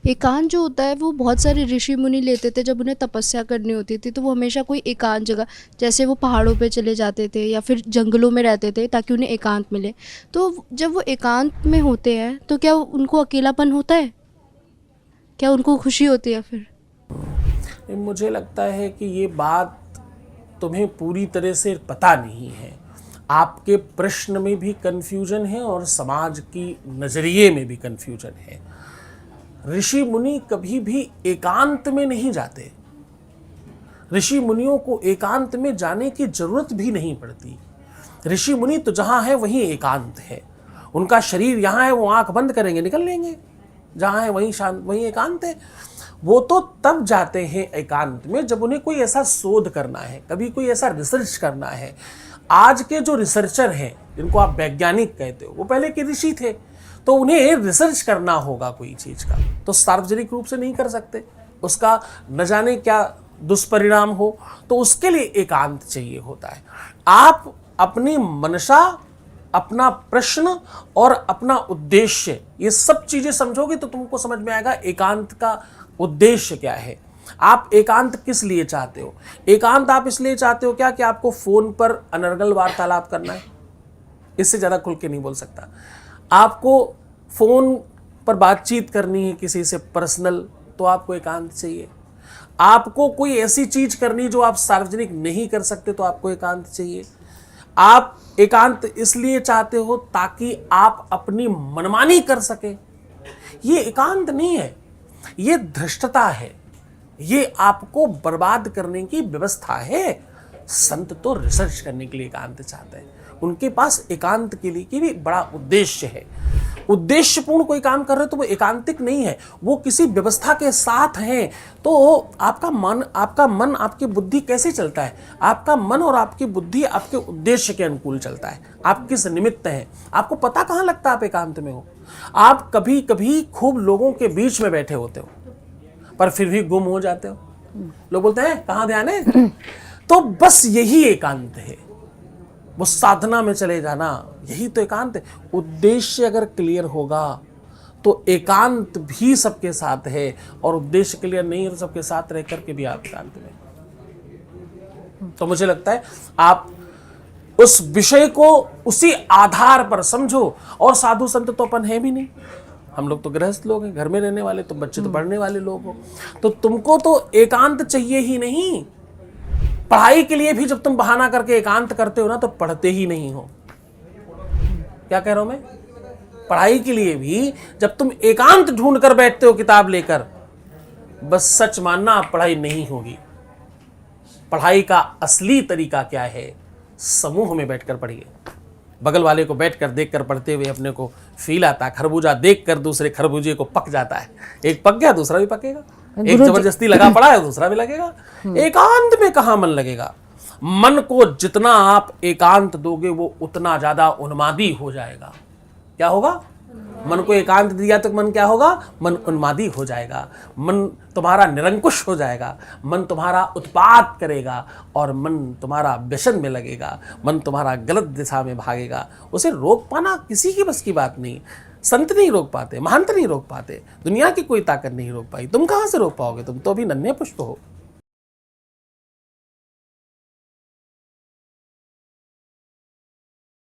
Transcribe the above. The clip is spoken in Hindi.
एकांत जो होता है वो बहुत सारे ऋषि मुनि लेते थे जब उन्हें तपस्या करनी होती थी, तो वो हमेशा कोई एकांत जगह, जैसे वो पहाड़ों पे चले जाते थे या फिर जंगलों में रहते थे ताकि उन्हें एकांत मिले। तो जब वो एकांत में होते हैं तो क्या उनको अकेलापन होता है, क्या उनको खुशी होती है फिर? मुझे लगता है कि ये बात तुम्हें पूरी तरह से पता नहीं है। आपके प्रश्न में भी कन्फ्यूजन है और समाज की नज़रिए में भी कन्फ्यूजन है। ऋषि मुनि कभी भी एकांत में नहीं जाते। ऋषि मुनियों को एकांत में जाने की जरूरत भी नहीं पड़ती। ऋषि मुनि तो जहां है वहीं एकांत है। उनका शरीर यहाँ है, वो आंख बंद करेंगे निकल लेंगे। जहां है वहीं शांत, वहीं एकांत है। वो तो तब जाते हैं एकांत में जब उन्हें कोई ऐसा शोध करना है, कभी कोई ऐसा रिसर्च करना है। आज के जो रिसर्चर हैं, जिनको आप वैज्ञानिक कहते हो, वो पहले के ऋषि थे, तो उन्हें रिसर्च करना होगा कोई चीज का, तो सार्वजनिक रूप से नहीं कर सकते। उसका न जाने क्या दुष्परिणाम हो, तो उसके लिए एकांत चाहिए होता है। आप अपनी मनसा, अपना प्रश्न और अपना उद्देश्य, ये सब चीजें समझोगे तो तुमको समझ में आएगा एकांत का उद्देश्य क्या है। आप एकांत किस लिए चाहते हो? एकांत आप इसलिए चाहते हो क्या कि आपको फोन पर अनर्गल वार्तालाप करना है? इससे ज्यादा खुल के नहीं बोल सकता। आपको फोन पर बातचीत करनी है किसी से पर्सनल, तो आपको एकांत चाहिए। आपको कोई ऐसी चीज करनी जो आप सार्वजनिक नहीं कर सकते, तो आपको एकांत चाहिए। आप एकांत इसलिए चाहते हो ताकि आप अपनी मनमानी कर सके। ये एकांत नहीं है, ये धृष्टता है, ये आपको बर्बाद करने की व्यवस्था है। संत तो रिसर्च करने के लिए एकांत चाहते हैं। उनके पास एकांत के लिए की भी बड़ा उद्देश्य है। उद्देश्यपूर्ण कोई काम कर रहे हो तो वो एकांतिक नहीं है, वो किसी व्यवस्था के साथ हैं। तो आपका मन आपकी बुद्धि कैसे चलता है? आपका मन और आपकी बुद्धि आपके उद्देश्य के अनुकूल चलता है। आप किस निमित्त हैं, आपको पता कहाँ लगता है आप एकांत में हो? आप कभी कभी खूब लोगों के बीच में बैठे होते हो पर फिर भी गुम हो जाते हो। लोग बोलते हैं कहाँ ध्यान है, तो बस यही एकांत है। वो साधना में चले जाना, यही तो एकांत है। उद्देश्य अगर क्लियर होगा तो एकांत भी सबके साथ है, और उद्देश्य क्लियर नहीं है तो सबके साथ रह करके भी आप एकांत में। तो मुझे लगता है आप उस विषय को उसी आधार पर समझो। और साधु संत तो अपन है भी नहीं, हम लोग तो गृहस्थ लोग हैं, घर में रहने वाले, तो बच्चे तो पढ़ने वाले लोग हो। तो तुमको तो एकांत चाहिए ही नहीं। पढ़ाई के लिए भी जब तुम बहाना करके एकांत करते हो ना, तो पढ़ते ही नहीं हो। क्या कह रहा हूं मैं? पढ़ाई के लिए भी जब तुम एकांत ढूंढ कर बैठते हो किताब लेकर, बस सच मानना आप पढ़ाई नहीं होगी। पढ़ाई का असली तरीका क्या है? समूह में बैठकर पढ़िए। बगल वाले को बैठकर देखकर पढ़ते हुए अपने को फील आता है। खरबूजा देखकर दूसरे खरबूजे को पक जाता है। एक पक गया दूसरा भी पकेगा, एक जबरदस्ती लगा पड़ा है दूसरा भी लगेगा। एकांत में कहां मन लगेगा? मन को जितना आप एकांत दोगे वो उतना ज्यादा उन्मादी हो जाएगा। क्या होगा? मन को एकांत दिया तो मन क्या होगा? मन उन्मादी हो जाएगा, मन तुम्हारा निरंकुश हो जाएगा, मन तुम्हारा उत्पात करेगा, और मन तुम्हारा व्यसन में लगेगा, मन तुम्हारा गलत दिशा में भागेगा। उसे रोक पाना किसी की बस की बात नहीं। संत नहीं रोक पाते, महंत नहीं रोक पाते, दुनिया की कोई ताकत नहीं रोक पाई। तुम कहां से रोक पाओगे? तुम तो अभी नन्हे पुष्प हो।